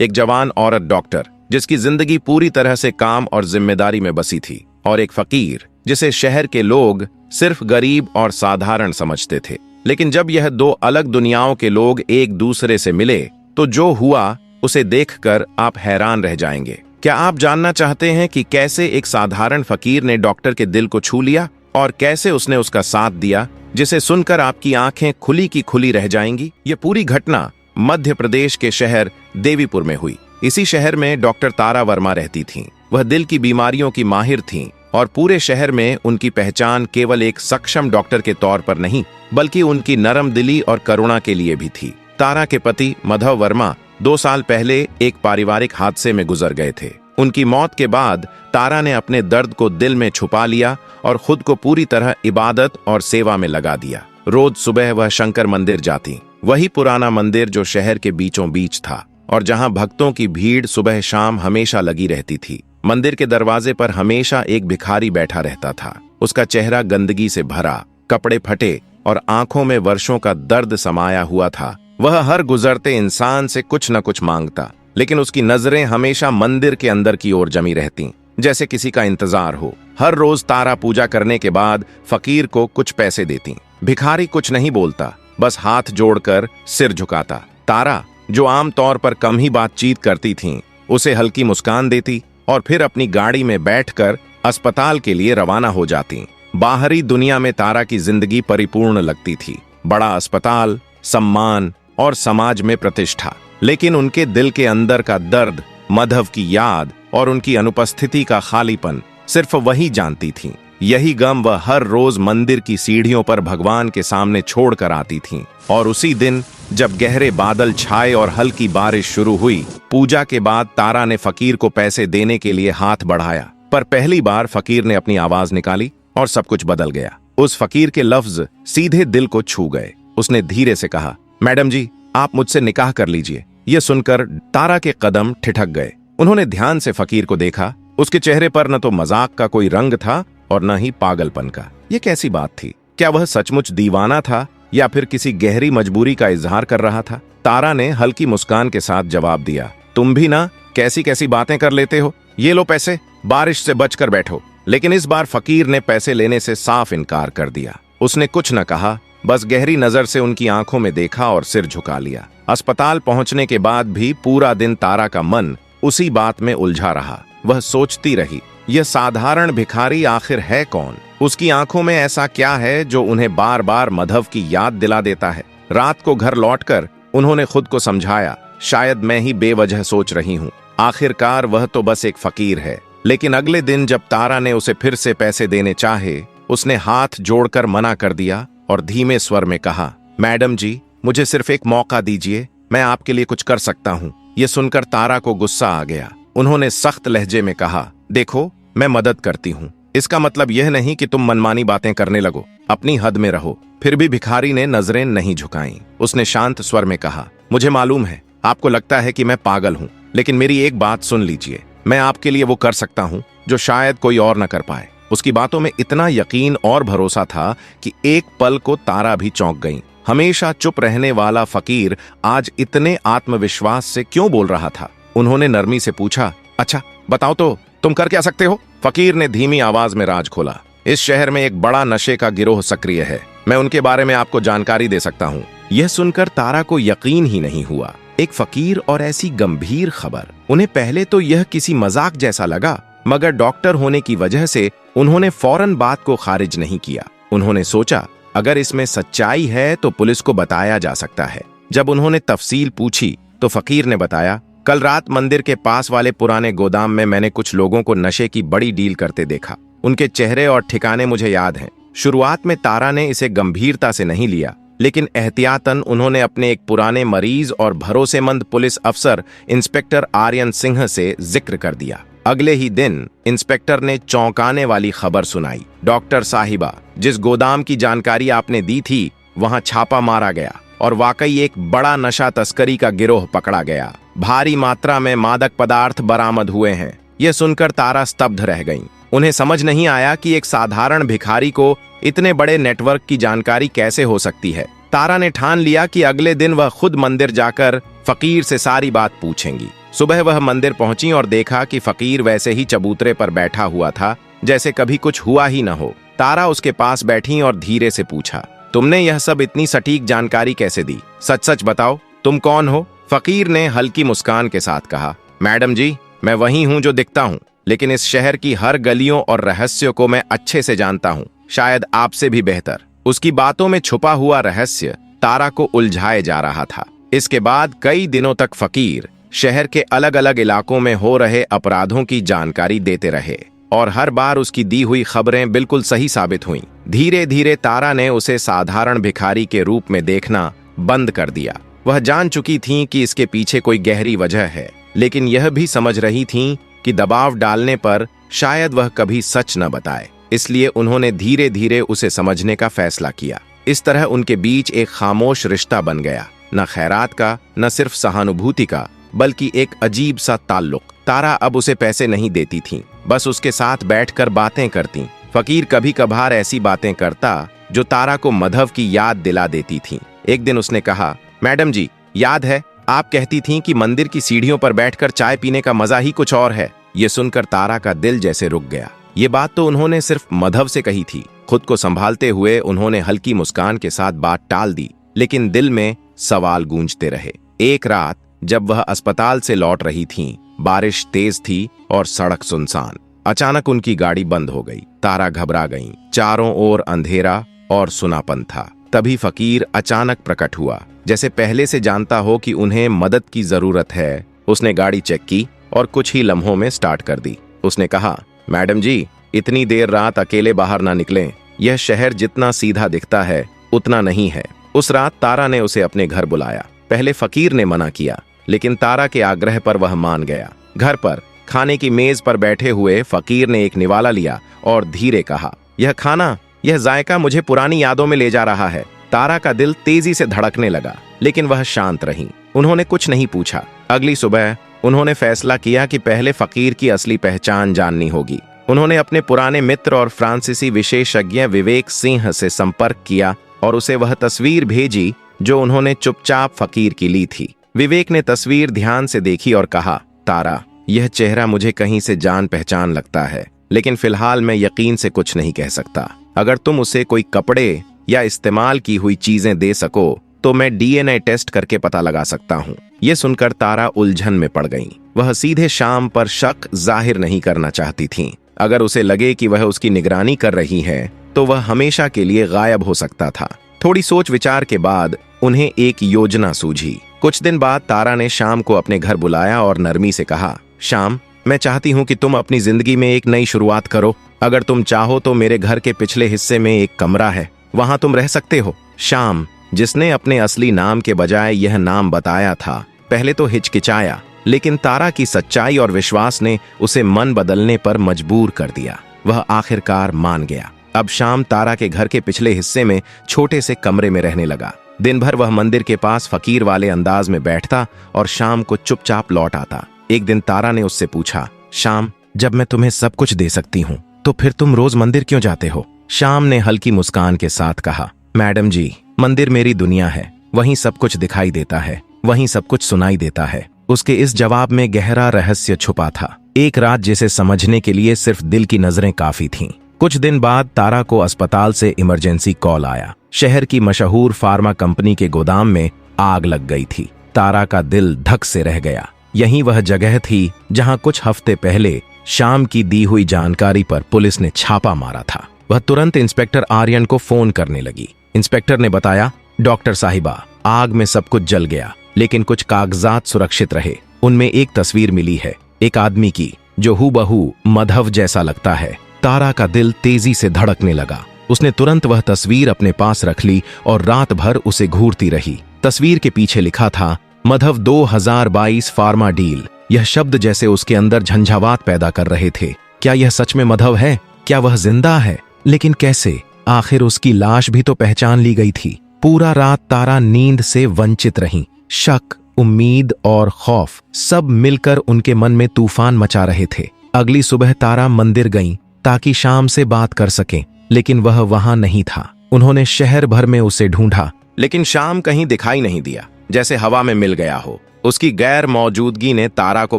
एक जवान औरत डॉक्टर जिसकी जिंदगी पूरी तरह से काम और जिम्मेदारी में बसी थी, और एक फकीर जिसे शहर के लोग सिर्फ गरीब और साधारण समझते थे। लेकिन जब यह दो अलग दुनियाओं के लोग एक दूसरे से मिले तो जो हुआ उसे देखकर आप हैरान रह जाएंगे। क्या आप जानना चाहते हैं कि कैसे एक साधारण फकीर ने डॉक्टर के दिल को छू लिया और कैसे उसने उसका साथ दिया, जिसे सुनकर आपकी आंखें खुली की खुली रह जाएंगी? यह पूरी घटना मध्य प्रदेश के शहर देवीपुर में हुई। इसी शहर में डॉक्टर तारा वर्मा रहती थीं। वह दिल की बीमारियों की माहिर थीं और पूरे शहर में उनकी पहचान केवल एक सक्षम डॉक्टर के तौर पर नहीं, बल्कि उनकी नरम दिली और करुणा के लिए भी थी। तारा के पति माधव वर्मा 2 साल पहले एक पारिवारिक हादसे में गुजर गए थे। उनकी मौत के बाद तारा ने अपने दर्द को दिल में छुपा लिया और खुद को पूरी तरह इबादत और सेवा में लगा दिया। रोज सुबह वह शंकर मंदिर जाती, वही पुराना मंदिर जो शहर के बीचों बीच था और जहां भक्तों की भीड़ सुबह शाम हमेशा लगी रहती थी। मंदिर के दरवाजे पर हमेशा एक भिखारी बैठा रहता था। उसका चेहरा गंदगी से भरा, कपड़े फटे और आंखों में वर्षों का दर्द समाया हुआ था। वह हर गुजरते इंसान से कुछ न कुछ मांगता, लेकिन उसकी नजरें हमेशा मंदिर के अंदर की ओर जमी रहती, जैसे किसी का इंतजार हो। हर रोज तारा पूजा करने के बाद फकीर को कुछ पैसे देती। भिखारी कुछ नहीं बोलता, बस हाथ जोड़कर सिर झुकाता। तारा, जो आमतौर पर कम ही बातचीत करती थीं, उसे हल्की मुस्कान देती और फिर अपनी गाड़ी में बैठकर अस्पताल के लिए रवाना हो जाती। बाहरी दुनिया में तारा की जिंदगी परिपूर्ण लगती थी। बड़ा अस्पताल, सम्मान और समाज में प्रतिष्ठा, लेकिन उनके दिल के अंदर का दर्द, माधव की याद और उनकी अनुपस्थिति का खालीपन सिर्फ वही जानती थीं। यही गम वह हर रोज मंदिर की सीढ़ियों पर भगवान के सामने छोड़कर आती थीं। और उसी दिन जब गहरे बादल छाए और हल्की बारिश शुरू हुई, पूजा के बाद तारा ने फकीर को पैसे देने के लिए हाथ बढ़ाया, पर पहली बार फकीर ने अपनी आवाज निकाली और सब कुछ बदल गया। उस फकीर के लफ्ज सीधे दिल को छू गए। उसने धीरे से कहा, मैडम जी, आप मुझसे निकाह कर लीजिए। यह सुनकर तारा के कदम ठिठक गए। उन्होंने ध्यान से फकीर को देखा। उसके चेहरे पर न तो मजाक का कोई रंग था और न ही पागलपन का। यह कैसी बात थी? क्या वह सचमुच दीवाना था या फिर किसी गहरी मजबूरी का इजहार कर रहा था? तारा ने हल्की मुस्कान के साथ जवाब दिया, तुम भी ना कैसी कैसी बातें कर लेते हो। ये लो पैसे, बारिश से बचकर बैठो। लेकिन इस बार फकीर ने पैसे लेने से साफ इनकार कर दिया। उसने कुछ न कहा, बस गहरी नजर से उनकी आंखों में देखा और सिर झुका लिया। अस्पताल पहुंचने के बाद भी पूरा दिन तारा का मन उसी बात में उलझा रहा। वह सोचती रही, यह साधारण भिखारी आखिर है कौन? उसकी आंखों में ऐसा क्या है जो उन्हें बार बार माधव की याद दिला देता है? रात को घर लौटकर उन्होंने खुद को समझाया, शायद मैं ही बेवजह सोच रही हूँ। आखिरकार वह तो बस एक फकीर है। लेकिन अगले दिन जब तारा ने उसे फिर से पैसे देने चाहे, उसने हाथ जोड़कर मना कर दिया और धीमे स्वर में कहा, मैडम जी, मुझे सिर्फ एक मौका दीजिए, मैं आपके लिए कुछ कर सकता हूँ। यह सुनकर तारा को गुस्सा आ गया। उन्होंने सख्त लहजे में कहा, देखो, मैं मदद करती हूँ, इसका मतलब यह नहीं कि तुम मनमानी बातें करने लगो। अपनी हद में रहो। फिर भी भिखारी ने नजरें नहीं झुकाईं। उसने शांत स्वर में कहा, मुझे मालूम है आपको लगता है कि मैं पागल हूँ, लेकिन मेरी एक बात सुन लीजिए। मैं आपके लिए वो कर सकता हूँ जो शायद कोई और न कर पाए। उसकी बातों में इतना यकीन और भरोसा था कि एक पल को तारा भी चौंक गई। हमेशा चुप रहने वाला फकीर आज इतने आत्मविश्वास से क्यों बोल रहा था? उन्होंने नरमी से पूछा, अच्छा बताओ तो, तुम कर क्या सकते हो? फकीर ने धीमी आवाज में राज खोला, इस शहर में एक बड़ा नशे का गिरोह सक्रिय है। मैं उनके बारे में आपको जानकारी दे सकता हूँ। यह सुनकर तारा को यकीन ही नहीं हुआ। एक फकीर और ऐसी गंभीर खबर। उन्हें पहले तो यह किसी मजाक जैसा लगा, मगर डॉक्टर होने की वजह से उन्होंने फौरन बात को खारिज नहीं किया। उन्होंने सोचा, अगर इसमें सच्चाई है तो पुलिस को बताया जा सकता है। जब उन्होंने तफसील पूछी तो फकीर ने बताया, कल रात मंदिर के पास वाले पुराने गोदाम में मैंने कुछ लोगों को नशे की बड़ी डील करते देखा। उनके चेहरे और ठिकाने मुझे याद हैं। शुरुआत में तारा ने इसे गंभीरता से नहीं लिया, लेकिन एहतियातन उन्होंने अपने एक पुराने मरीज और भरोसेमंद पुलिस अफसर इंस्पेक्टर आर्यन सिंह से जिक्र कर दिया। अगले ही दिन इंस्पेक्टर ने चौंकाने वाली खबर सुनाई, डॉक्टर साहिबा, जिस गोदाम की जानकारी आपने दी थी वहां छापा मारा गया और वाकई एक बड़ा नशा तस्करी का गिरोह पकड़ा गया। भारी मात्रा में मादक पदार्थ बरामद हुए हैं। यह सुनकर तारा स्तब्ध रह गईं। उन्हें समझ नहीं आया कि एक साधारण भिखारी को इतने बड़े नेटवर्क की जानकारी कैसे हो सकती है। तारा ने ठान लिया कि अगले दिन वह खुद मंदिर जाकर फकीर से सारी बात पूछेंगी। सुबह वह मंदिर पहुंची और देखा कि फकीर वैसे ही चबूतरे पर बैठा हुआ था जैसे कभी कुछ हुआ ही न हो। तारा उसके पास बैठी और धीरे से पूछा, तुमने यह सब इतनी सटीक जानकारी कैसे दी? सच सच बताओ, तुम कौन हो? फकीर ने हल्की मुस्कान के साथ कहा, मैडम जी, मैं वही हूं जो दिखता हूं, लेकिन इस शहर की हर गलियों और रहस्यों को मैं अच्छे से जानता हूं, शायद आपसे भी बेहतर। उसकी बातों में छुपा हुआ रहस्य तारा को उलझाए जा रहा था। इसके बाद कई दिनों तक फकीर शहर के अलग अलग इलाकों में हो रहे अपराधों की जानकारी देते रहे और हर बार उसकी दी हुई खबरें बिल्कुल सही साबित हुईं। धीरे धीरे तारा ने उसे साधारण भिखारी के रूप में देखना बंद कर दिया। वह जान चुकी थीं कि इसके पीछे कोई गहरी वजह है, लेकिन यह भी समझ रही थीं कि दबाव डालने पर शायद वह कभी सच न बताए। इसलिए उन्होंने धीरे धीरे उसे समझने का फैसला किया। इस तरह उनके बीच एक खामोश रिश्ता बन गया, न खैरात का, न सिर्फ सहानुभूति का, बल्कि एक अजीब सा ताल्लुक। तारा अब उसे पैसे नहीं देती थी, बस उसके साथ बैठकर बातें करती। फकीर कभी कभार ऐसी बातें करता जो तारा को मधव की याद दिला देती थी। एक दिन उसने कहा, मैडम जी, याद है आप कहती थीं कि मंदिर की सीढ़ियों पर बैठकर चाय पीने का मजा ही कुछ और है। ये सुनकर तारा का दिल जैसे रुक गया। ये बात तो उन्होंने सिर्फ मधव से कही थी। खुद को संभालते हुए उन्होंने हल्की मुस्कान के साथ बात टाल दी, लेकिन दिल में सवाल गूंजते रहे। एक रात जब वह अस्पताल से लौट रही थीं, बारिश तेज थी और सड़क सुनसान। अचानक उनकी गाड़ी बंद हो गई। तारा घबरा गईं। चारों ओर अंधेरा और सुनापन था। तभी फकीर अचानक प्रकट हुआ, जैसे पहले से जानता हो कि उन्हें मदद की जरूरत है। उसने गाड़ी चेक की और कुछ ही लम्हों में स्टार्ट कर दी। उसने कहा, मैडम जी, इतनी देर रात अकेले बाहर ना निकलें। यह शहर जितना सीधा दिखता है उतना नहीं है। उस रात तारा ने उसे अपने घर बुलाया। पहले फकीर ने मना किया, लेकिन तारा के आग्रह पर वह मान गया। घर पर खाने की मेज पर बैठे हुए फकीर ने एक निवाला लिया और धीरे कहा, यह खाना, यह जायका मुझे पुरानी यादों में ले जा रहा है। तारा का दिल तेजी से धड़कने लगा, लेकिन वह शांत रही। उन्होंने कुछ नहीं पूछा। अगली सुबह उन्होंने फैसला किया कि पहले फकीर की असली पहचान जाननी होगी। उन्होंने अपने पुराने मित्र और फ्रांसीसी विशेषज्ञ विवेक सिंह से संपर्क किया और उसे वह तस्वीर भेजी जो उन्होंने चुपचाप फकीर की ली थी। विवेक ने तस्वीर ध्यान से देखी और कहा, तारा, यह चेहरा मुझे कहीं से जान पहचान लगता है, लेकिन फिलहाल मैं यकीन से कुछ नहीं कह सकता। अगर तुम उसे कोई कपड़े या इस्तेमाल की हुई चीजें दे सको तो मैं डीएनए टेस्ट करके पता लगा सकता हूँ। ये सुनकर तारा उलझन में पड़ गई। वह सीधे शाम पर शक जाहिर नहीं करना चाहती थी। अगर उसे लगे कि वह उसकी निगरानी कर रही है तो वह हमेशा के लिए गायब हो सकता था। थोड़ी सोच विचार के बाद उन्हें एक योजना सूझी। कुछ दिन बाद तारा ने शाम को अपने घर बुलाया और नरमी से कहा, शाम, मैं चाहती हूँ कि तुम अपनी जिंदगी में एक नई शुरुआत करो। अगर तुम चाहो तो मेरे घर के पिछले हिस्से में एक कमरा है, वहां तुम रह सकते हो। शाम, जिसने अपने असली नाम के बजाय यह नाम बताया था, पहले तो हिचकिचाया, लेकिन तारा की सच्चाई और विश्वास ने उसे मन बदलने पर मजबूर कर दिया। वह आखिरकार मान गया। अब शाम तारा के घर के पिछले हिस्से में छोटे से कमरे में रहने लगा। दिन भर वह मंदिर के पास फकीर वाले अंदाज में बैठता और शाम को चुपचाप लौट आता। एक दिन तारा ने उससे पूछा, शाम, जब मैं तुम्हें सब कुछ दे सकती हूँ तो फिर तुम रोज मंदिर क्यों जाते हो? शाम ने हल्की मुस्कान के साथ कहा, मैडम जी, मंदिर मेरी दुनिया है। वहीं सब कुछ दिखाई देता है, वहीं सब कुछ सुनाई देता है। उसके इस जवाब में गहरा रहस्य छुपा था। एक रात जिसे समझने के लिए सिर्फ दिल की नजरें काफी थीं। कुछ दिन बाद तारा को अस्पताल से इमरजेंसी कॉल आया। शहर की मशहूर फार्मा कंपनी के गोदाम में आग लग गई थी। तारा का दिल धक से रह गया। यही वह जगह थी जहां कुछ हफ्ते पहले शाम की दी हुई जानकारी पर पुलिस ने छापा मारा था। वह तुरंत इंस्पेक्टर आर्यन को फोन करने लगी। इंस्पेक्टर ने बताया, डॉक्टर साहिबा, आग में सब कुछ जल गया, लेकिन कुछ कागजात सुरक्षित रहे। उनमें एक तस्वीर मिली है, एक आदमी की, जो हूबहू मधव जैसा लगता है। तारा का दिल तेजी से धड़कने लगा। उसने तुरंत वह तस्वीर अपने पास रख ली और रात भर उसे घूरती रही। तस्वीर के पीछे लिखा था, मधव 2022 फार्मा डील। यह शब्द जैसे उसके अंदर झंझावात पैदा कर रहे थे। क्या यह सच में मधव है? क्या वह जिंदा है? लेकिन कैसे? आखिर उसकी लाश भी तो पहचान ली गई थी। पूरा रात तारा नींद से वंचित रही। शक, उम्मीद और खौफ सब मिलकर उनके मन में तूफान मचा रहे थे। अगली सुबह तारा मंदिर गईं ताकि शाम से बात कर सकें, लेकिन वह वहां नहीं था। उन्होंने शहर भर में उसे ढूंढा, लेकिन शाम कहीं दिखाई नहीं दिया, जैसे हवा में मिल गया हो। उसकी गैर मौजूदगी ने तारा को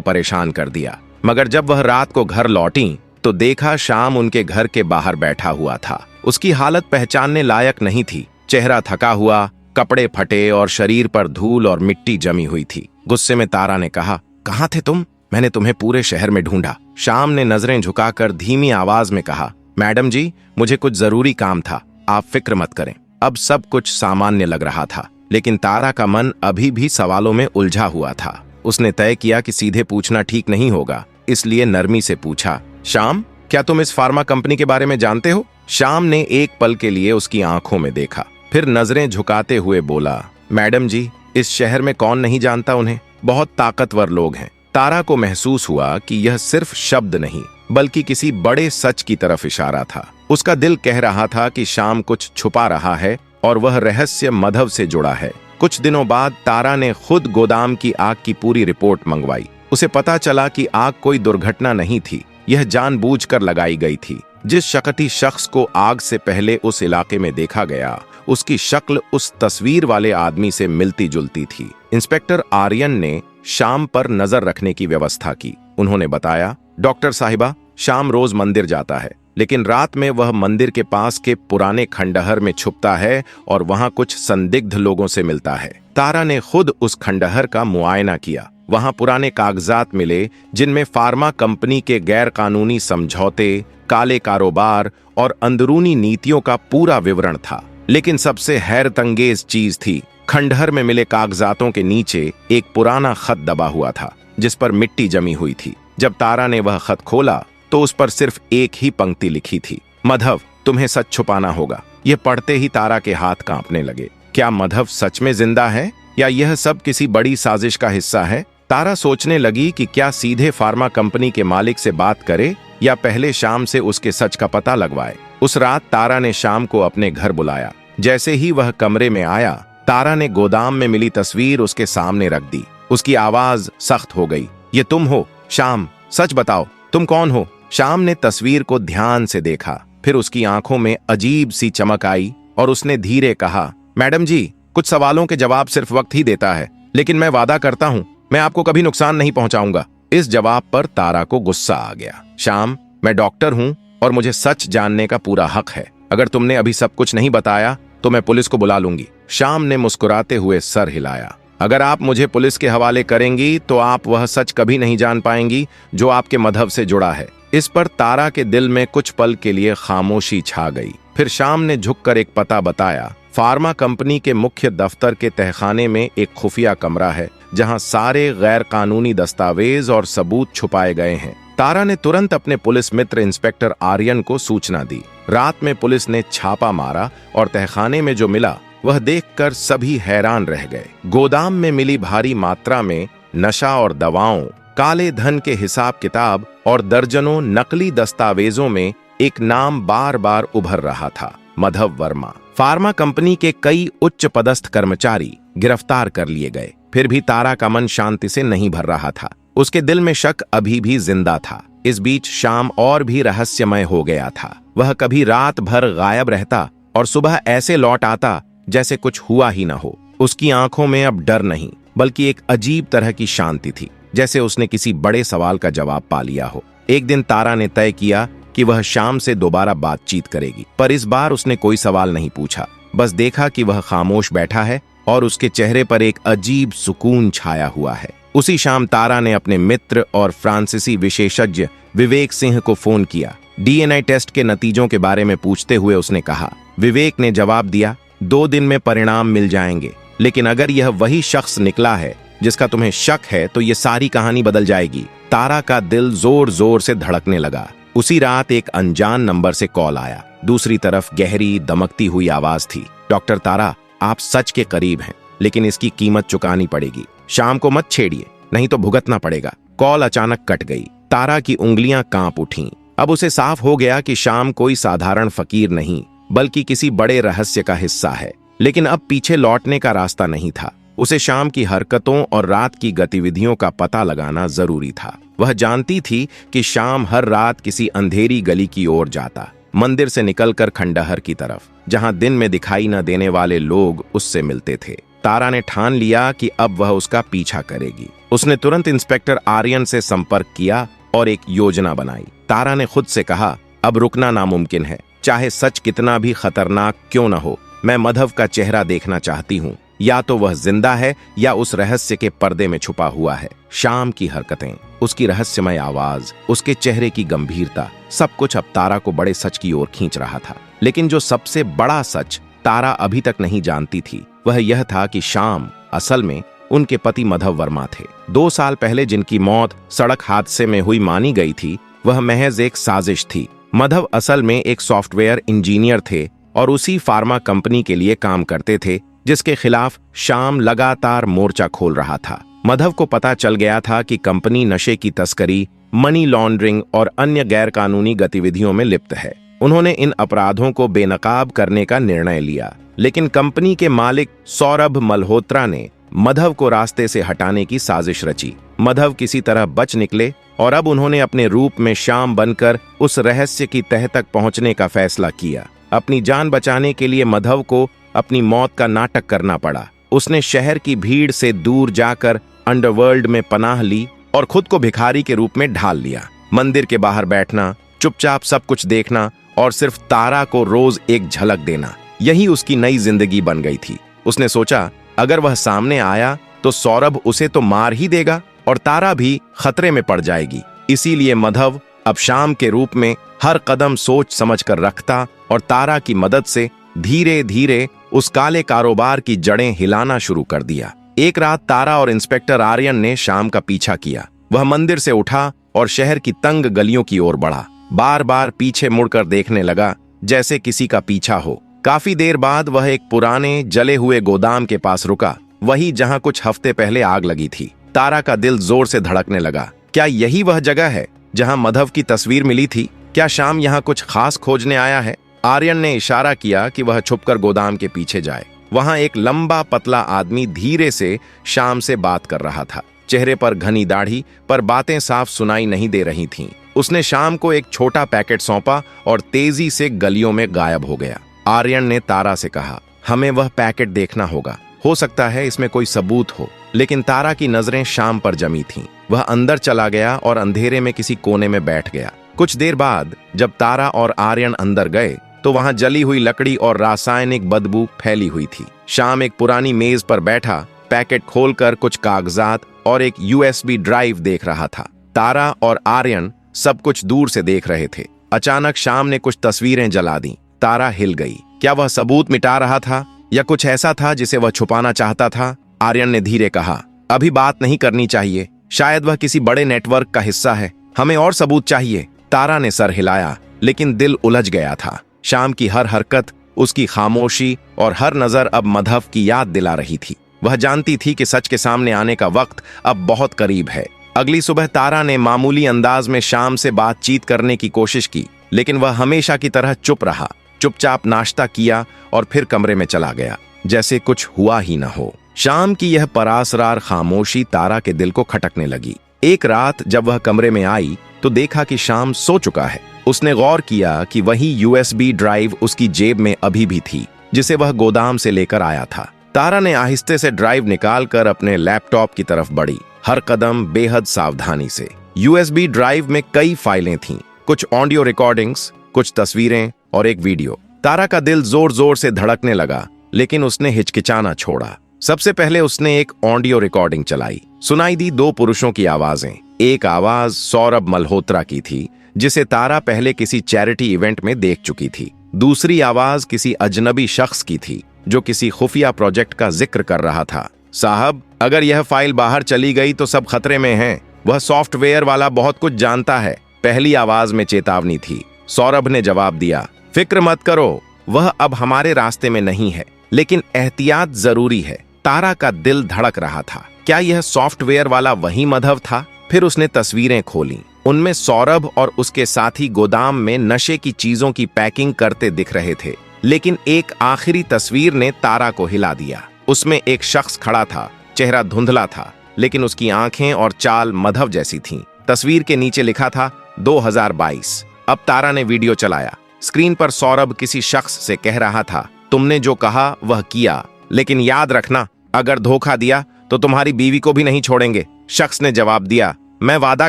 परेशान कर दिया। मगर जब वह रात को घर लौटी तो देखा शाम उनके घर के बाहर बैठा हुआ था। उसकी हालत पहचानने लायक नहीं थी। चेहरा थका हुआ, कपड़े फटे और शरीर पर धूल और मिट्टी जमी हुई थी। गुस्से में तारा ने कहा, कहाँ थे तुम? मैंने तुम्हें पूरे शहर में ढूंढा। शाम ने नजरें झुकाकर धीमी आवाज में कहा, मैडम जी, मुझे कुछ जरूरी काम था, आप फिक्र मत करें। अब सब कुछ सामान्य लग रहा था, लेकिन तारा का मन अभी भी सवालों में उलझा हुआ था। उसने तय किया कि सीधे पूछना ठीक नहीं होगा, इसलिए नरमी से पूछा, श्याम, क्या तुम इस फार्मा कंपनी के बारे में जानते हो? श्याम ने एक पल के लिए उसकी आंखों में देखा, फिर नजरें झुकाते हुए बोला, मैडम जी, इस शहर में कौन नहीं जानता उन्हें, बहुत ताकतवर लोग हैं। तारा को महसूस हुआ कि यह सिर्फ शब्द नहीं बल्कि किसी बड़े सच की तरफ इशारा था। उसका दिल कह रहा था कि श्याम कुछ छुपा रहा है और वह रहस्य मधव से जुड़ा है। कुछ दिनों बाद तारा ने खुद गोदाम की आग की पूरी रिपोर्ट मंगवाई। उसे पता चला कि आग कोई दुर्घटना नहीं थी, यह जानबूझकर लगाई गई थी। जिस शकटी शख्स को आग से पहले उस इलाके में देखा गया, उसकी शक्ल उस तस्वीर वाले आदमी से मिलती जुलती थी। इंस्पेक्टर आर्यन ने श्याम पर नजर रखने की व्यवस्था की। उन्होंने बताया, डॉक्टर साहिबा, श्याम रोज मंदिर जाता है, लेकिन रात में वह मंदिर के पास के पुराने खंडहर में छुपता है और वहां कुछ संदिग्ध लोगों से मिलता है। तारा ने खुद उस खंडहर का मुआयना किया। वहां पुराने कागजात मिले जिनमें फार्मा कंपनी के गैर कानूनी समझौते, काले कारोबार और अंदरूनी नीतियों का पूरा विवरण था। लेकिन सबसे हैरतअंगेज चीज थी, खंडहर में मिले कागजातों के नीचे एक पुराना खत दबा हुआ था जिस पर मिट्टी जमी हुई थी। जब तारा ने वह खत खोला तो उस पर सिर्फ एक ही पंक्ति लिखी थी, मधव, तुम्हें सच छुपाना होगा। यह पढ़ते ही तारा के हाथ कांपने लगे। क्या मधव सच में जिंदा है या यह सब किसी बड़ी साजिश का हिस्सा है? तारा सोचने लगी कि क्या सीधे फार्मा कंपनी के मालिक से बात करे या पहले श्याम से उसके सच का पता लगवाए। उस रात तारा ने श्याम को अपने घर बुलाया। जैसे ही वह कमरे में आया, तारा ने गोदाम में मिली तस्वीर उसके सामने रख दी। उसकी आवाज सख्त हो गई, ये तुम हो श्याम? सच बताओ, तुम कौन हो? श्याम ने तस्वीर को ध्यान से देखा, फिर उसकी आंखों में अजीब सी चमक आई और उसने धीरे कहा, मैडम जी, कुछ सवालों के जवाब सिर्फ वक्त ही देता है, लेकिन मैं वादा करता हूं मैं आपको कभी नुकसान नहीं पहुंचाऊंगा। इस जवाब पर तारा को गुस्सा आ गया। श्याम, मैं डॉक्टर हूं और मुझे सच जानने का पूरा हक है। अगर तुमने अभी सब कुछ नहीं बताया तो मैं पुलिस को बुला लूंगी। श्याम ने मुस्कुराते हुए सर हिलाया। अगर आप मुझे पुलिस के हवाले करेंगी तो आप वह सच कभी नहीं जान पाएंगी जो आपके मधव से जुड़ा है। इस पर तारा के दिल में कुछ पल के लिए खामोशी छा गई। फिर श्याम ने झुककर एक पता बताया। फार्मा कंपनी के मुख्य दफ्तर के तहखाने में एक खुफिया कमरा है जहां सारे गैर कानूनी दस्तावेज और सबूत छुपाए गए हैं। तारा ने तुरंत अपने पुलिस मित्र इंस्पेक्टर आर्यन को सूचना दी। रात में पुलिस ने छापा मारा और तहखाने में जो मिला वह देखकर सभी हैरान रह गए। गोदाम में मिली भारी मात्रा में नशा और दवाओं, काले धन के हिसाब किताब और दर्जनों नकली दस्तावेजों में एक नाम बार बार उभर रहा था, मधव वर्मा। फार्मा कंपनी के कई उच्च पदस्थ कर्मचारी गिरफ्तार कर लिए गए। फिर भी तारा का मन शांति से नहीं भर रहा था। उसके दिल में शक अभी भी जिंदा था। इस बीच शाम और भी रहस्यमय हो गया था। वह कभी रात भर गायब रहता और सुबह ऐसे लौट आता जैसे कुछ हुआ ही न हो। उसकी आंखों में अब डर नहीं बल्कि एक अजीब तरह की शांति थी, जैसे उसने किसी बड़े सवाल का जवाब पा लिया हो। एक दिन तारा ने तय किया कि वह शाम से दोबारा बातचीत करेगी, पर इस बार उसने कोई सवाल नहीं पूछा। बस देखा कि वह खामोश बैठा है और उसके चेहरे पर एक अजीब सुकून छाया हुआ है। उसी शाम तारा ने अपने मित्र और फ्रांसीसी विशेषज्ञ विवेक सिंह को फोन किया। डीएनए टेस्ट के नतीजों के बारे में पूछते हुए उसने कहा। विवेक ने जवाब दिया, 2 दिन में परिणाम मिल जाएंगे, लेकिन अगर यह वही शख्स निकला है जिसका तुम्हें शक है तो ये सारी कहानी बदल जाएगी। तारा का दिल जोर जोर से धड़कने लगा। उसी रात एक अनजान नंबर से कॉल आया। दूसरी तरफ गहरी दमकती हुई आवाज थी, डॉक्टर तारा, आप सच के करीब हैं, लेकिन इसकी कीमत चुकानी पड़ेगी। शाम को मत छेड़िए, नहीं तो भुगतना पड़ेगा। कॉल अचानक कट गई। तारा की उंगलियां कांप उठीं। अब उसे साफ हो गया कि शाम कोई साधारण फकीर नहीं बल्कि किसी बड़े रहस्य का हिस्सा है। लेकिन अब पीछे लौटने का रास्ता नहीं था। उसे शाम की हरकतों और रात की गतिविधियों का पता लगाना जरूरी था। वह जानती थी कि शाम हर रात किसी अंधेरी गली की ओर जाता, मंदिर से निकलकर खंडहर की तरफ, जहां दिन में दिखाई न देने वाले लोग उससे मिलते थे। तारा ने ठान लिया कि अब वह उसका पीछा करेगी। उसने तुरंत इंस्पेक्टर आर्यन से संपर्क किया और एक योजना बनाई। तारा ने खुद से कहा, अब रुकना नामुमकिन है, चाहे सच कितना भी खतरनाक क्यों न हो। मैं माधव का चेहरा देखना चाहती हूँ, या तो वह जिंदा है या उस रहस्य के पर्दे में छुपा हुआ है। शाम की हरकतें, उसकी रहस्यमय आवाज, उसके चेहरे की गंभीरता, सब कुछ अब तारा को बड़े सच की ओर खींच रहा था। लेकिन जो सबसे बड़ा सच तारा अभी तक नहीं जानती थी, वह यह था कि शाम असल में उनके पति माधव वर्मा थे। 2 साल पहले जिनकी मौत सड़क हादसे में हुई मानी गई थी, वह महज एक साजिश थी। माधव असल में एक सॉफ्टवेयर इंजीनियर थे और उसी फार्मा कंपनी के लिए काम करते थे जिसके खिलाफ शाम लगातार मोर्चा खोल रहा था। माधव को पता चल गया था कि कंपनी नशे की तस्करी, मनी लॉन्ड्रिंग और अन्य गैरकानूनी गतिविधियों में लिप्त है। उन्होंने इन अपराधों को बेनकाब करने का निर्णय लिया, लेकिन कंपनी के मालिक सौरभ मल्होत्रा ने माधव को रास्ते से हटाने की साजिश रची। माधव किसी तरह बच निकले और अब उन्होंने अपने रूप में शाम बनकर उस रहस्य की तह तक पहुंचने का फैसला किया। अपनी जान बचाने के लिए माधव को अपनी मौत का नाटक करना पड़ा। उसने शहर की भीड़ से दूर जाकर अंडरवर्ल्ड में पनाह ली और खुद को भिखारी के रूप में ढाल लिया। मंदिर के बाहर बैठना, चुपचाप सब कुछ देखना और सिर्फ तारा को रोज एक झलक देना, यही उसकी नई जिंदगी बन गई थी। उसने सोचा, अगर वह सामने आया तो सौरभ उसे तो मार ही देगा और तारा भी खतरे में पड़ जाएगी। इसीलिए माधव अब शाम के रूप में हर कदम सोच समझकर रखता और तारा की मदद से धीरे धीरे उस काले कारोबार की जड़ें हिलाना शुरू कर दिया। एक रात तारा और इंस्पेक्टर आर्यन ने शाम का पीछा किया। वह मंदिर से उठा और शहर की तंग गलियों की ओर बढ़ा। बार बार पीछे मुड़कर देखने लगा, जैसे किसी का पीछा हो। काफी देर बाद वह एक पुराने जले हुए गोदाम के पास रुका, वही जहां कुछ हफ्ते पहले आग लगी थी। तारा का दिल जोर से धड़कने लगा। क्या यही वह जगह है जहां माधव की तस्वीर मिली थी? क्या शाम यहां कुछ खास खोजने आया है? आर्यन ने इशारा किया कि वह छुपकर गोदाम के पीछे जाए। वहां एक लंबा पतला आदमी धीरे से शाम से बात कर रहा था। चेहरे पर घनी दाढ़ी, पर बातें साफ सुनाई नहीं दे रही थीं। उसने शाम को एक छोटा पैकेट सौंपा और तेजी से गलियों में गायब हो गया। आर्यन ने तारा से कहा, हमें वह पैकेट देखना होगा, हो सकता है इसमें कोई सबूत हो। लेकिन तारा की नजरें शाम पर जमी थीं। वह अंदर चला गया और अंधेरे में किसी कोने में बैठ गया। कुछ देर बाद जब तारा और आर्यन अंदर गए तो वहां जली हुई लकड़ी और रासायनिक बदबू फैली हुई थी। शाम एक पुरानी मेज पर बैठा पैकेट खोलकर कुछ कागजात और एक यूएसबी ड्राइव देख रहा था। तारा और आर्यन सब कुछ दूर से देख रहे थे। अचानक शाम ने कुछ तस्वीरें जला दी। तारा हिल गई। क्या वह सबूत मिटा रहा था या कुछ ऐसा था जिसे वह छुपाना चाहता था? आर्यन ने धीरे कहा, अभी बात नहीं करनी चाहिए, शायद वह किसी बड़े नेटवर्क का हिस्सा है, हमें और सबूत चाहिए। तारा ने सर हिलाया, लेकिन दिल उलझ गया था। शाम की हर हरकत, उसकी खामोशी और हर नजर अब माधव की याद दिला रही थी। वह जानती थी कि सच के सामने आने का वक्त अब बहुत करीब है। अगली सुबह तारा ने मामूली अंदाज में शाम से बातचीत करने की कोशिश की, लेकिन वह हमेशा की तरह चुप रहा। चुपचाप नाश्ता किया और फिर कमरे में चला गया, जैसे कुछ हुआ ही न हो। शाम की यह परासरार खामोशी तारा के दिल को खटकने लगी। एक रात जब वह कमरे में आई तो देखा कि शाम सो चुका है। उसने गौर किया कि वही यूएसबी ड्राइव उसकी जेब में अभी भी थी, जिसे वह गोदाम से लेकर आया था। तारा ने आहिस्ते से ड्राइव निकालकर अपने लैपटॉप की तरफ बढ़ी, हर कदम बेहद सावधानी से। यूएसबी ड्राइव में कई फाइलें थीं, कुछ ऑडियो रिकॉर्डिंग्स, कुछ तस्वीरें और एक वीडियो। तारा का दिल जोर जोर से धड़कने लगा, लेकिन उसने हिचकिचाना छोड़ा। सबसे पहले उसने एक ऑडियो रिकॉर्डिंग चलाई। सुनाई दी 2 पुरुषों की आवाजें। एक आवाज सौरभ मल्होत्रा की थी, जिसे तारा पहले किसी चैरिटी इवेंट में देख चुकी थी। दूसरी आवाज किसी अजनबी शख्स की थी, जो किसी खुफिया प्रोजेक्ट का जिक्र कर रहा था। साहब, अगर यह फाइल बाहर चली गई तो सब खतरे में हैं। वह सॉफ्टवेयर वाला बहुत कुछ जानता है, पहली आवाज में चेतावनी थी। सौरभ ने जवाब दिया, फिक्र मत करो, वह अब हमारे रास्ते में नहीं है, लेकिन एहतियात जरूरी है। तारा का दिल धड़क रहा था। क्या यह सॉफ्टवेयर वाला वही माधव था? फिर उसने तस्वीरें खोली। उनमें सौरभ और उसके साथी गोदाम में नशे की चीजों की पैकिंग करते दिख रहे थे। लेकिन एक आखिरी तस्वीर ने तारा को हिला दिया। उसमें एक शख्स खड़ा था, चेहरा धुंधला था, लेकिन उसकी आंखें और चाल माधव जैसी थीं। तस्वीर के नीचे लिखा था 2022। अब तारा ने वीडियो चलाया। स्क्रीन पर सौरभ किसी शख्स से कह रहा था, तुमने जो कहा वह किया, लेकिन याद रखना अगर धोखा दिया तो तुम्हारी बीवी को भी नहीं छोड़ेंगे। शख्स ने जवाब दिया, मैं वादा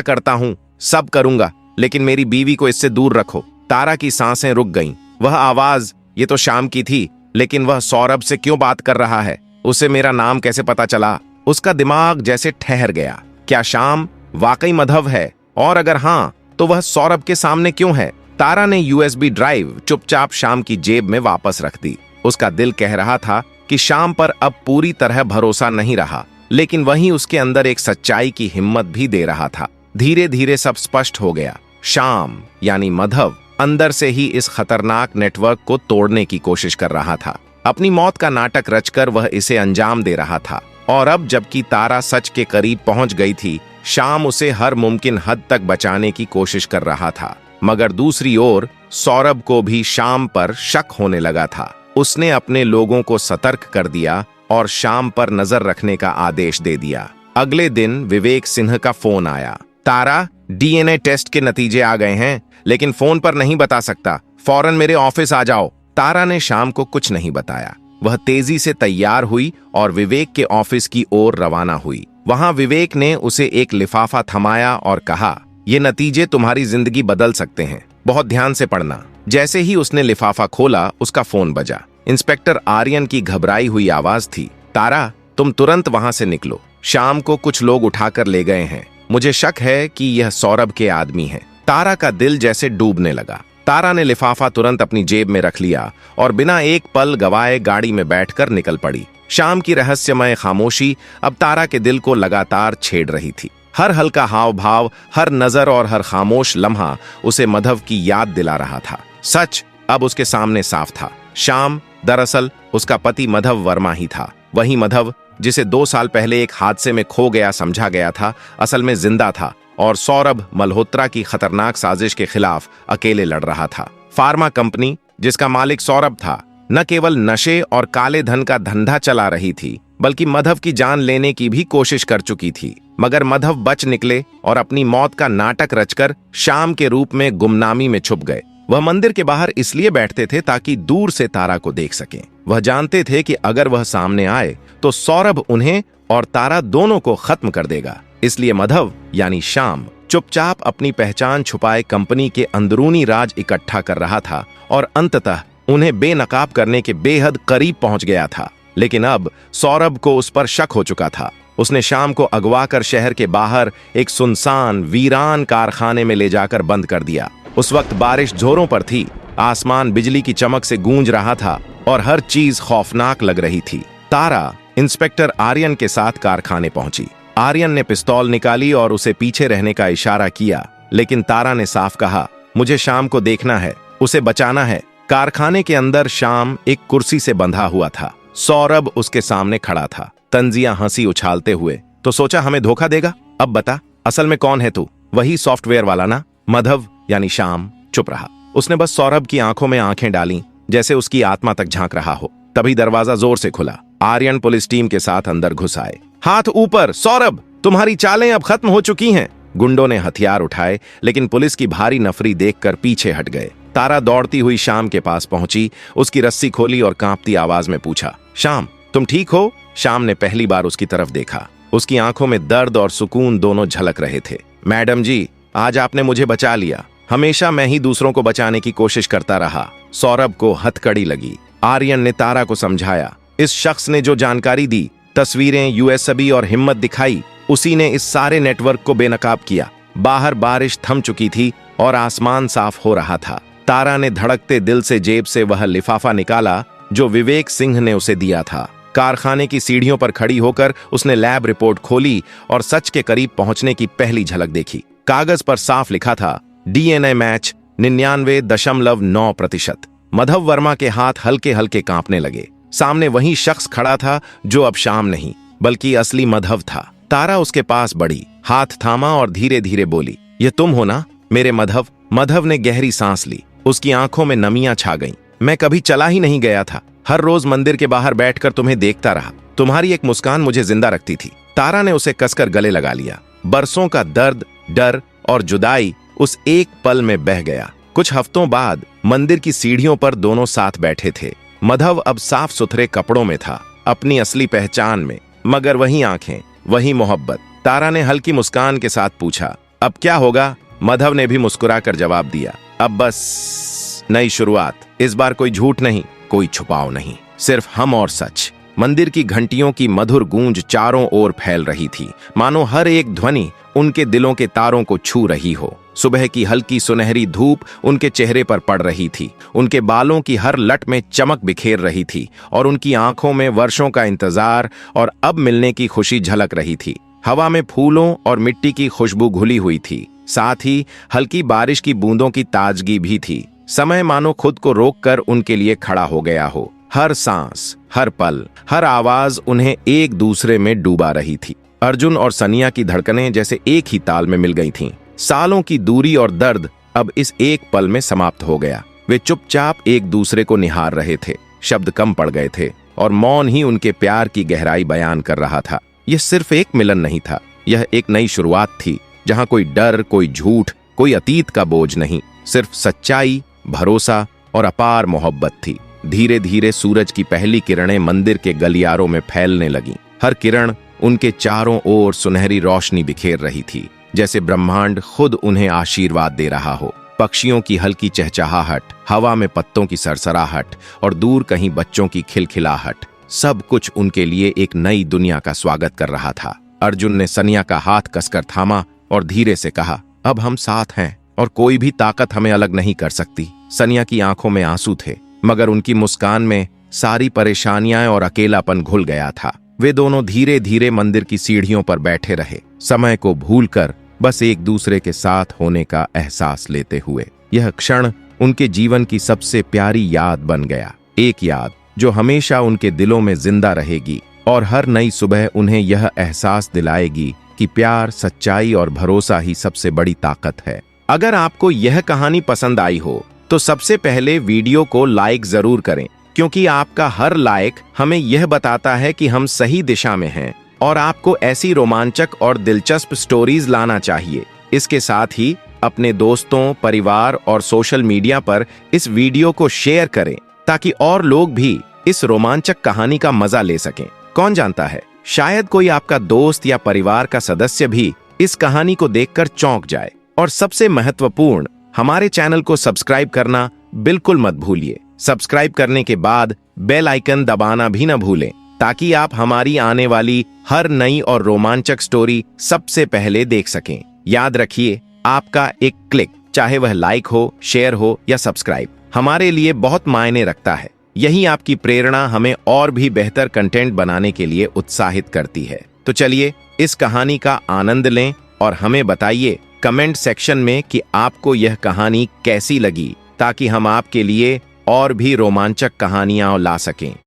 करता हूं सब करूंगा, लेकिन मेरी बीवी को इससे दूर रखो। तारा की सांसें रुक गईं। वह आवाज ये तो शाम की थी, लेकिन वह सौरभ से क्यों बात कर रहा है? उसे मेरा नाम कैसे पता चला? उसका दिमाग जैसे ठहर गया। क्या शाम वाकई मधव है? और अगर हां, तो वह सौरभ के सामने क्यों है? तारा ने यूएसबी ड्राइव चुपचाप शाम की जेब में वापस रख दी। उसका दिल कह रहा था कि शाम पर अब पूरी तरह भरोसा नहीं रहा, लेकिन वहीं उसके अंदर एक सच्चाई की हिम्मत भी दे रहा था। धीरे धीरे सब स्पष्ट हो गया। शाम यानी मधव अंदर से ही इस खतरनाक नेटवर्क को तोड़ने की कोशिश कर रहा था। अपनी मौत का नाटक रचकर वह इसे अंजाम दे रहा था। और अब जबकि तारा सच के करीब पहुंच गई थी, शाम उसे हर मुमकिन हद तक बचाने की कोशिश कर रहा था। मगर दूसरी ओर सौरभ को भी शाम पर शक होने लगा था। उसने अपने लोगों को सतर्क कर दिया और शाम पर नजर रखने का आदेश दे दिया। अगले दिन विवेक सिंह का फोन आया। तारा, डीएनए टेस्ट के नतीजे आ गए हैं, लेकिन फोन पर नहीं बता सकता। फौरन मेरे ऑफिस आ जाओ। तारा ने शाम को कुछ नहीं बताया। वह तेजी से तैयार हुई और विवेक के ऑफिस की ओर रवाना हुई। वहां विवेक ने उसे एक लिफाफा थमाया और कहा, ये नतीजे तुम्हारी जिंदगी बदल सकते हैं, बहुत ध्यान से पढ़ना। जैसे ही उसने लिफाफा खोला, उसका फोन बजा। इंस्पेक्टर आर्यन की घबराई हुई आवाज थी, तारा, तुम तुरंत वहां से निकलो। शाम को कुछ लोग उठाकर ले गए हैं। मुझे शक है कि यह सौरभ के आदमी हैं। तारा का दिल जैसे डूबने लगा। तारा ने लिफाफा तुरंत अपनी जेब में रख लिया और बिना एक पल गवाए गाड़ी में बैठकर निकल पड़ी। शाम की रहस्यमय खामोशी अब तारा के दिल को लगातार छेड़ रही थी। हर हल्का हाव भाव, हर नजर और हर खामोश लम्हा उसे मधव की याद दिला रहा था। सच अब उसके सामने साफ था। शाम दरअसल उसका पति मधव वर्मा ही था। वही मधव जिसे 2 साल पहले एक हादसे में खो गया समझा गया था, असल में जिंदा था और सौरभ मल्होत्रा की खतरनाक साजिश के खिलाफ अकेले लड़ रहा था। फार्मा कंपनी जिसका मालिक सौरभ था, न केवल नशे और काले धन का धंधा चला रही थी, बल्कि मधव की जान लेने की भी कोशिश कर चुकी थी। मगर मधव बच निकले और अपनी मौत का नाटक रचकर शाम के रूप में गुमनामी में छुप गए। वह मंदिर के बाहर इसलिए बैठते थे ताकि दूर से तारा को देख सकें। वह जानते थे कि अगर वह सामने आए तो सौरभ उन्हें और तारा दोनों को खत्म कर देगा। इसलिए मधव यानी शाम चुपचाप अपनी पहचान छुपाए कंपनी के अंदरूनी राज इकट्ठा कर रहा था और अंततः उन्हें बेनकाब करने के बेहद करीब पहुंच गया था। लेकिन अब सौरभ को उस पर शक हो चुका था। उसने शाम को अगवा कर शहर के बाहर एक सुनसान वीरान कारखाने में ले जाकर बंद कर दिया। उस वक्त बारिश जोरों पर थी, आसमान बिजली की चमक से गूंज रहा था और हर चीज खौफनाक लग रही थी। तारा इंस्पेक्टर आर्यन के साथ कारखाने पहुंची। आर्यन ने पिस्तौल निकाली और उसे पीछे रहने का इशारा किया, लेकिन तारा ने साफ कहा, मुझे शाम को देखना है, उसे बचाना है। कारखाने के अंदर शाम एक कुर्सी से बंधा हुआ था। सौरभ उसके सामने खड़ा था, तंजिया हंसी उछालते हुए। तो सोचा हमें धोखा देगा? अब बता, असल में कौन है तू? वही सॉफ्टवेयर वाला ना? मधव यानी शाम चुप रहा। उसने बस सौरभ की आंखों में आंखें डाली, जैसे उसकी आत्मा तक झांक रहा हो। तभी दरवाजा जोर से खुला। आर्यन पुलिस टीम के साथ अंदर घुस आए। हाथ ऊपर सौरभ, तुम्हारी चालें अब खत्म हो चुकी हैं। गुंडों ने हथियार उठाए, लेकिन पुलिस की भारी नफरी देखकर पीछे हट गए। तारा दौड़ती हुई शाम के पास पहुंची, उसकी रस्सी खोली और कांपती आवाज में पूछा, शाम तुम ठीक हो? शाम ने पहली बार उसकी तरफ देखा। उसकी आंखों में दर्द और सुकून दोनों झलक रहे थे। मैडम जी, आज आपने मुझे बचा लिया। हमेशा मैं ही दूसरों को बचाने की कोशिश करता रहा। सौरभ को हथकड़ी लगी। आर्यन ने तारा को समझाया, इस शख्स ने जो जानकारी दी, तस्वीरें, यूएसबी और हिम्मत दिखाई, उसी ने इस सारे नेटवर्क को बेनकाब किया। बाहर बारिश थम चुकी थी और आसमान साफ हो रहा था। तारा ने धड़कते दिल से जेब से वह लिफाफा निकाला जो विवेक सिंह ने उसे दिया था। कारखाने की सीढ़ियों पर खड़ी होकर उसने लैब रिपोर्ट खोली और सच के करीब पहुंचने की पहली झलक देखी। कागज पर साफ लिखा था, डीएनए मैच 99.9%। मधव वर्मा के हाथ हल्के हल्के कांपने लगे। सामने वही शख्स खड़ा था जो अब शाम नहीं बल्कि असली मधव था। तारा उसके पास बढ़ी, हाथ थामा और धीरे धीरे बोली, ये तुम हो ना मेरे मधव? मधव ने गहरी सांस ली। उसकी आंखों में नमियां छा गईं। मैं कभी चला ही नहीं गया था। हर रोज मंदिर के बाहर बैठकर तुम्हें देखता रहा। तुम्हारी एक मुस्कान मुझे जिंदा रखती थी। तारा ने उसे कसकर गले लगा लिया। बरसों का दर्द, डर और जुदाई उस एक पल में बह गया। कुछ हफ्तों बाद मंदिर की सीढ़ियों पर दोनों साथ बैठे थे। मधव अब साफ सुथरे कपड़ों में था, अपनी असली पहचान में, मगर वही आंखें, वही मोहब्बत। तारा ने हल्की मुस्कान के साथ पूछा, अब क्या होगा? माधव ने भी मुस्कुराकर जवाब दिया, अब बस नई शुरुआत। इस बार कोई झूठ नहीं, कोई छुपाव नहीं, सिर्फ हम और सच। मंदिर की घंटियों की मधुर गूंज चारों ओर फैल रही थी, मानो हर एक ध्वनि उनके दिलों के तारों को छू रही हो। सुबह की हल्की सुनहरी धूप उनके चेहरे पर पड़ रही थी, उनके बालों की हर लट में चमक बिखेर रही थी और उनकी आंखों में वर्षों का इंतजार और अब मिलने की खुशी झलक रही थी। हवा में फूलों और मिट्टी की खुशबू घुली हुई थी, साथ ही हल्की बारिश की बूंदों की ताजगी भी थी। समय मानो खुद को रोककर उनके लिए खड़ा हो गया हो। हर सांस, हर पल, हर आवाज उन्हें एक दूसरे में डूबा रही थी। अर्जुन और सनिया की धड़कनें जैसे एक ही ताल में मिल गई थीं। सालों की दूरी और दर्द अब इस एक पल में समाप्त हो गया। वे चुपचाप एक दूसरे को निहार रहे थे। शब्द कम पड़ गए थे और मौन ही उनके प्यार की गहराई बयान कर रहा था। यह सिर्फ एक मिलन नहीं था, यह एक नई शुरुआत थी, जहां कोई डर, कोई झूठ, कोई अतीत का बोझ नहीं, सिर्फ सच्चाई, भरोसा और अपार मोहब्बत थी। धीरे धीरे सूरज की पहली किरणें मंदिर के गलियारों में फैलने लगीं। हर किरण उनके चारों ओर सुनहरी रोशनी बिखेर रही थी, जैसे ब्रह्मांड खुद उन्हें आशीर्वाद दे रहा हो। पक्षियों की हल्की चहचहाहट, हवा में पत्तों की सरसराहट और दूर कहीं बच्चों की खिलखिलाहट, सब कुछ उनके लिए एक नई दुनिया का स्वागत कर रहा था। अर्जुन ने सनिया का हाथ कसकर थामा और धीरे से कहा, अब हम साथ हैं और कोई भी ताकत हमें अलग नहीं कर सकती। सनिया की आंखों में आंसू थे, मगर उनकी मुस्कान में सारी परेशानियां और अकेलापन घुल गया था। वे दोनों धीरे धीरे मंदिर की सीढ़ियों पर बैठे रहे, समय को भूलकर बस एक दूसरे के साथ होने का एहसास लेते हुए। यह क्षण उनके जीवन की सबसे प्यारी याद बन गया, एक याद जो हमेशा उनके दिलों में जिंदा रहेगी और हर नई सुबह उन्हें यह एहसास दिलाएगी कि प्यार, सच्चाई और भरोसा ही सबसे बड़ी ताकत है। अगर आपको यह कहानी पसंद आई हो तो सबसे पहले वीडियो को लाइक जरूर करें, क्योंकि आपका हर लाइक हमें यह बताता है कि हम सही दिशा में हैं और आपको ऐसी रोमांचक और दिलचस्प स्टोरीज लाना चाहिए। इसके साथ ही अपने दोस्तों, परिवार और सोशल मीडिया पर इस वीडियो को शेयर करें, ताकि और लोग भी इस रोमांचक कहानी का मजा ले सकें। कौन जानता है, शायद कोई आपका दोस्त या परिवार का सदस्य भी इस कहानी को देखकर चौंक जाए। और सबसे महत्वपूर्ण, हमारे चैनल को सब्सक्राइब करना बिल्कुल मत भूलिए। सब्सक्राइब करने के बाद बेल आइकन दबाना भी न भूलें, ताकि आप हमारी आने वाली हर नई और रोमांचक स्टोरी सबसे पहले देख सकें। याद रखिए, आपका एक क्लिक, चाहे वह लाइक हो, शेयर हो या सब्सक्राइब, हमारे लिए बहुत मायने रखता है। यही आपकी प्रेरणा हमें और भी बेहतर कंटेंट बनाने के लिए उत्साहित करती है। तो चलिए इस कहानी का आनंद लें और हमें बताइए कमेंट सेक्शन में कि आपको यह कहानी कैसी लगी, ताकि हम आपके लिए और भी रोमांचक कहानियां ला सकें।